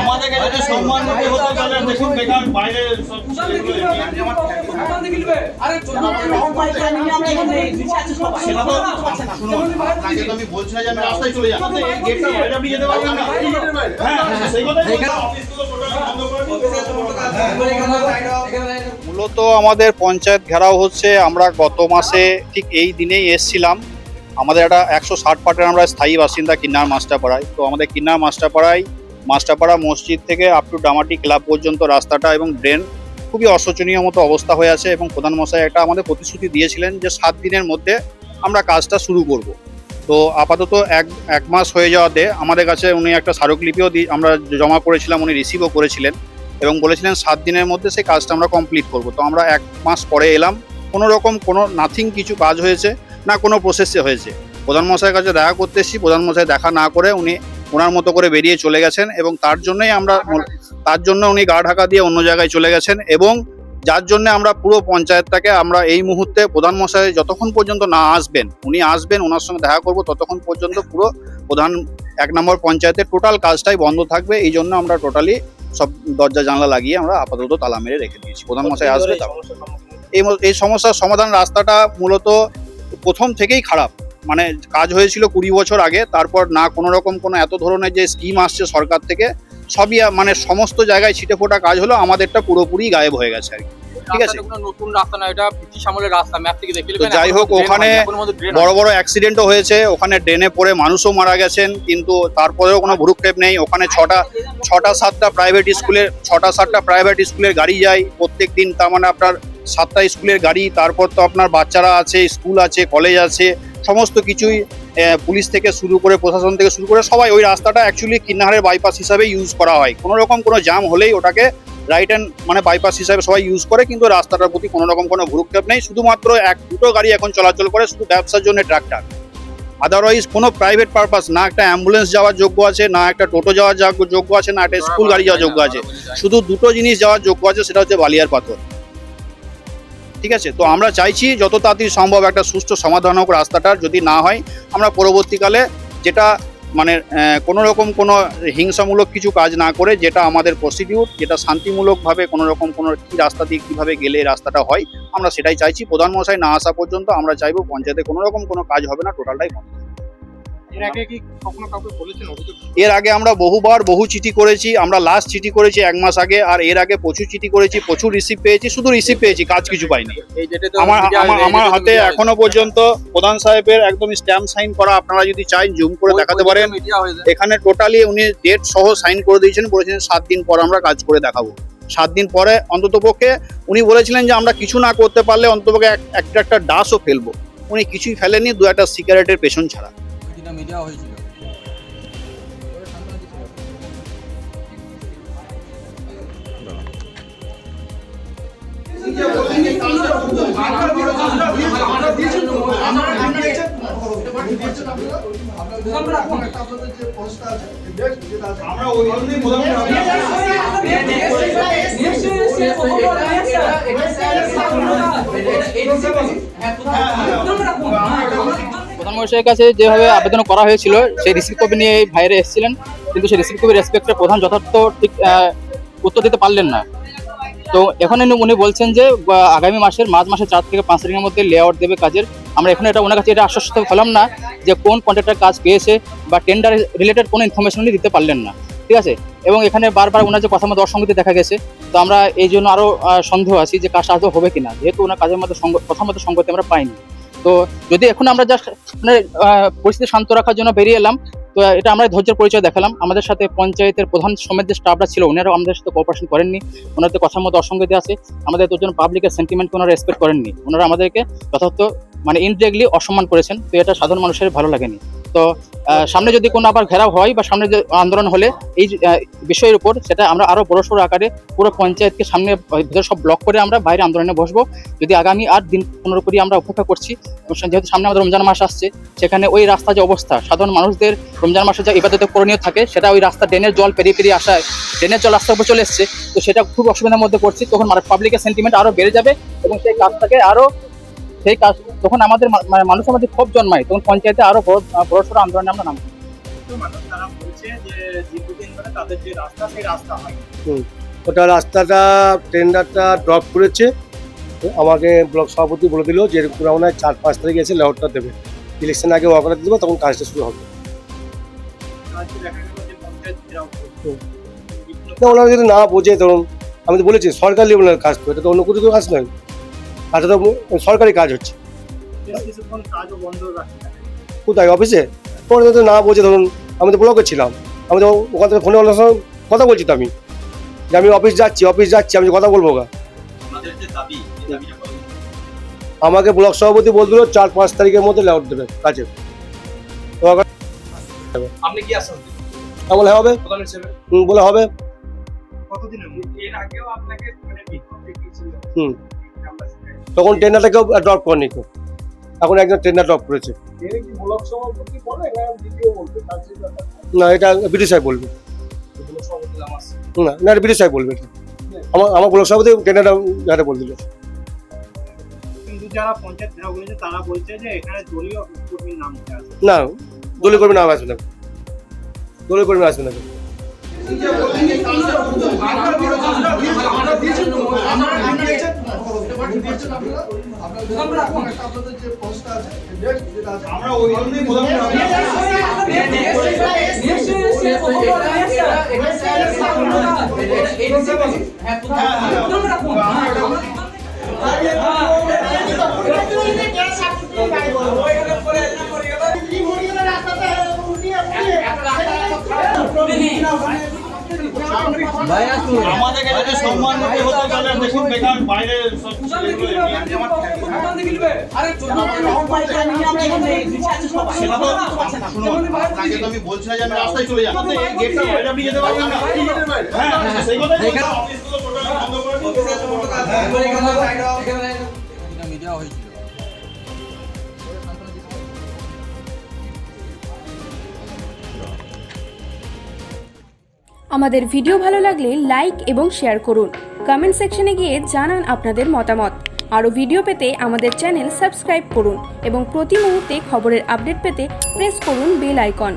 আমাদেরকে যদি সম্মান দিতে হতো তাহলে দেখুন বেকার বাইরে সব আমি বলছি না যে আমি রাস্তায় চলে যাবো, এই গেটটা বাইরে আপনি যেতে পারবেন না। সেই কথাই মূলত আমাদের পঞ্চায়েত ঘেরাও হচ্ছে। আমরা গত মাসে ঠিক এই দিনেই এসছিলাম। আমাদের একটা 160 পাটের আমরা স্থায়ী বাসিন্দা কিন্নার মাস্টারপাড়ায়। তো আমাদের কিন্নার মাস্টারপাড়া মসজিদ থেকে আপ টু ডামাটি ক্লাব পর্যন্ত রাস্তাটা এবং ড্রেন খুবই অশোচনীয় মতো অবস্থা হয়ে আছে, এবং প্রধানমশাই একটা আমাদের প্রতিশ্রুতি দিয়েছিলেন যে 7 দিনের মধ্যে আমরা কাজটা শুরু করব। তো আপাতত এক মাস হয়ে যাওয়াতে আমাদের কাছে উনি একটা স্মারকলিপিও আমরা জমা করেছিলাম, উনি রিসিভও করেছিলেন এবং বলেছিলেন 7 দিনের মধ্যে সেই কাজটা আমরা কমপ্লিট করব। তো আমরা 1 মাস পরে এলাম, কোনো রকম নাথিং কিছু কাজ হয়েছে না, কোনো প্রসেসে হয়েছে। প্রধানমশাইয়ের কাছে দেখা করতে এসেছি, প্রধানমশাই দেখা না করে উনি ওনার মতো করে বেরিয়ে চলে গেছেন, এবং তার জন্য উনি গা ঢাকা দিয়ে অন্য জায়গায় চলে গেছেন, এবং যার জন্য আমরা পুরো পঞ্চায়েতটাকে আমরা এই মুহূর্তে প্রধানমশাই যতক্ষণ পর্যন্ত না আসবেন, উনি আসবেন ওনার সঙ্গে দেখা করব, ততক্ষণ পর্যন্ত পুরো 1 নম্বর পঞ্চায়েতের টোটাল কাজটাই বন্ধ থাকবে। এই জন্য আমরা টোটালি সব দরজা জানলা লাগিয়ে আমরা আপাতত তালা মেরে রেখে দিয়েছি। প্রধানমশাই আসবে এই সমস্যার সমাধান। রাস্তাটা মূলত প্রথম থেকেই খারাপ, মানে কাজ হয়েছিল 20 বছর আগে, তারপর না কোনো রকম কোনো এত ধরনের যে স্কিম আসছে সরকার থেকে, সবই মানে সমস্ত জায়গায় ছিটে ফোটা কাজ হলো, আমাদেরটা পুরোপুরি গায়েব হয়ে গেছে আর কি। ঠিক আছে, নতুন রাস্তা না, এটা ব্রিটিশ আমলের রাস্তা, ম্যাপ থেকে দেখলে। তো যাই হোক, ওখানে বড় বড় অ্যাক্সিডেন্টও হয়েছে, ওখানে ড্রেনে পড়ে মানুষও মারা গেছেন, কিন্তু তারপরেও কোনো ভ্রুক্ষেপ নেই। ওখানে 6টা-7টা প্রাইভেট স্কুলের গাড়ি যায় প্রত্যেক দিন, তার মানে আপনার 7টা স্কুলের গাড়ি, তারপর তো আপনার বাচ্চারা আছে, স্কুল আছে, কলেজ আছে, সমস্ত কিছুই পুলিশ থেকে শুরু করে প্রশাসন থেকে শুরু করে সবাই ওই রাস্তাটা অ্যাকচুয়ালি কিন্নাহারের বাইপাস হিসাবে ইউজ করা হয়। কোনো রকম কোনো জ্যাম হলেই ওটাকে রাইট হ্যান্ড মানে বাইপাস হিসাবে সবাই ইউজ করে, কিন্তু রাস্তাটার প্রতি কোনো রকম কোনো ভ্রুক্ষেপ নেই। শুধুমাত্র 1-2টো গাড়ি এখন চলাচল করে, শুধু ব্যবসার জন্য ট্রাক্টর, আদারওয়াইজ কোনো প্রাইভেট পারপাস না, একটা অ্যাম্বুলেন্স যাওয়ার যোগ্য আছে, না একটা টোটো যাওয়ার যোগ্য আছে, না একটা স্কুল গাড়ি যাওয়ার যোগ্য আছে। শুধু 2টো জিনিস যাওয়ার যোগ্য আছে, সেটা হচ্ছে বালিয়ার পাথর। ঠিক আছে, তো আমরা চাইছি যত তাড়াতাড়ি সম্ভব একটা সুষ্ঠু সমাধান হোক রাস্তাটার। যদি না হয় আমরা পরবর্তীকালে যেটা মানে কোনো রকম কোনো হিংসামূলক কিছু কাজ না করে, যেটা আমাদের প্রসিডিউর, যেটা শান্তিমূলকভাবে কোনো রকম কোনো কী রাস্তা দিয়ে কীভাবে গেলে রাস্তাটা হয়, আমরা সেটাই চাইছি। প্রধানমশাই না আসা পর্যন্ত আমরা চাইবো পঞ্চায়েতে কোনো রকম কোনো কাজ হবে না, টোটালটাই বন্ধ। এর আগে আমরা বহু চিঠি করেছি। আমরা লাস্ট চিঠি করেছি 1 মাস আগে, আর এর আগে প্রচুর চিঠি করেছি, প্রচুর রিসিভ পেয়েছি, শুধু রিসিভ পেয়েছি, কাজ কিছু পাইনি। আমার হাতে এখনো পর্যন্ত প্রধান সাহেবের একদম স্ট্যাম্প সাইন করা, আপনারা যদি চান জুম করে দেখাতে পারেন। এখানে টোটালি উনি ডেট সহ সাইন করে দিয়েছেন, বলেছেন 7 দিন পর আমরা কাজ করে দেখাবো। 7 দিন পরে অন্ততপক্ষে উনি বলেছিলেন যে আমরা কিছু না করতে পারলে অন্ততপক্ষে একটা ডাসও ফেলবো। উনি কিছুই ফেলেননি, 2-একটা সিগারেটের পেছন ছাড়া। মিডিয়া হয়েছিল। প্রধানমন্ত্রীর কাছে যেভাবে আবেদন করা হয়েছিল, সেই রিসিভ কপি নিয়ে এই ভাইরে এসেছিলেন, কিন্তু সেই রিসিভ কপির রেসপেক্টে প্রধান যথার্থ ঠিক উত্তর দিতে পারলেন না। তো এখন উনি বলছেন যে আগামী মার্চ মাসের 4 থেকে 5 তারিখের মধ্যে লেআউট দেবে কাজের। আমরা এখন ওনার কাছে এটা আশ্বস্ত হলাম না যে কোন কন্ট্রাক্টর কাজ পেয়েছে বা টেন্ডার রিলেটেড কোনো ইনফরমেশন উনি দিতে পারলেন না। ঠিক আছে, এবং এখানে বারবার ওনার যে কথার মধ্যে অসঙ্গতি দেখা গেছে, তো আমরা এই জন্য আরও সন্দেহ আছি যে কাজটা আদৌ হবে কিনা, যেহেতু ওনার কাজের মধ্যে কথার মধ্যে সঙ্গতি আমরা পাইনি। তো যদি এখন আমরা জাস্ট মানে পরিস্থিতি শান্ত রাখার জন্য বেরিয়ে এলাম, তো এটা আমরা ধৈর্যের পরিচয় দেখালাম। আমাদের সাথে পঞ্চায়েতের প্রধান সমেত যে স্টাফরা ছিল ওনারাও আমাদের সাথে কোঅপারেশন করেননি, ওনাদের কথার মধ্যে অসঙ্গতি আছে। আমাদের দুজন পাবলিকের সেন্টিমেন্টকে ওনারা রেসপেক্ট করেননি, ওনারা আমাদেরকে যথার্থ মানে ইনডিরেক্টলি অসম্মান করেছেন। তো এটা সাধারণ মানুষের ভালো লাগেনি। তো সামনে যদি কোনো আবার ঘেরাও হয় বা সামনে যে আন্দোলন হলে এই বিষয়ের উপর, সেটা আমরা আরো বড়সড় আকারে পুরো পঞ্চায়েতকে সামনে ভিতরে সব ব্লক করে আমরা বাইরে আন্দোলনে বসবো। যদি আগামী 8 দিন 15 করি আমরা অপেক্ষা করছি, যেহেতু সামনে আমাদের রমজান মাস আসছে, সেখানে ওই রাস্তা যে অবস্থা, সাধারণ মানুষদের রমজান মাসে যা ইবাদত করণীয় থাকে সেটা ওই রাস্তা ড্রেনের জল পেরিয়ে পেরিয়ে আসায় ড্রেনের জল রাস্তার উপর চলে এসছে। তো সেটা খুব অসুবিধার মধ্যে পড়ছি। তখন পাবলিকের সেন্টিমেন্ট আরো বেড়ে যাবে এবং সেই কাজ তখন আমাদের মানুষের মধ্যে ক্ষোভ জন্মায়, তখন পঞ্চায়েতে আরো বড়সড় আন্দোলনে আমরা নামবো। ওটা রাস্তাটা টেন্ডারটা ড্রপ করেছে, আমাকে ব্লক সভাপতি বলে দিল যে এরকম মনে হয় 4-5 তারিখে এসে লেআউটটা দেবে, ইলেকশন আগে ওয়াকার দেবো, তখন কাজটা শুরু হবে। না, ওনারা যদি না বোঝে, ধরুন আমি তো বলেছি সরকার লেভেলের কাজ, তো এটা তো অন্য কিছু কাজ নয়, কাজটা তো সরকারি কাজ হচ্ছে। কোথায় অফিসে? ওরা যদি না বোঝে, ধরুন আমি তো ব্লকে ছিলাম, আমি তো ওখান থেকে ফোনে ওনার সঙ্গে কথা বলছি, তো আমি যে আমি অফিস যাচ্ছি আমি কথা বলবো গা। আমাকে ব্লক সভাপতি বল দিল 4-5 তারিখের মধ্যে লেআউট দেবে কাজে। আপনি কি আছেন? বলে হবে, বলে হবে। তখন টেন্ডারটাকেও ড্রপ করেনি, তো এখন একজন টেন্ডার ড্রপ করেছে। না, এটা বিডি সাহেব বলবে। না, এটা বিডি সাহেব বলবে। আমার ব্লক সভাপতি টেন্ডারটা বলে দিল। যারা পঞ্চায়েত ঘেরাও করেছে তারা বলছে যে এখানে দলীয় কর্মীর নাম আছে। না, দলীয় কর্মীর নাম আসবে না, দলীয় কর্মী আসবে না। আমাদেরকে যদি সম্মান দিতে হতো তাহলে দেখুন বেকার বাইরে সব আমি বলছি না যে আমি রাস্তায় চলে যাবো, গেটটা বাইরে আপনি যেতে পারবেন না। হ্যাঁ, সেই কথাই অফিসগুলো টোটালি বন্ধ করে মিডিয়া হয়েছিল। আমাদের ভিডিও ভালো লাগলে লাইক এবং শেয়ার করুন। কমেন্ট সেকশনে গিয়ে জানান আপনাদের মতামত। আরও ভিডিও পেতে আমাদের চ্যানেল সাবস্ক্রাইব করুন এবং প্রতি মুহূর্তে খবরের আপডেট পেতে প্রেস করুন বেল আইকন।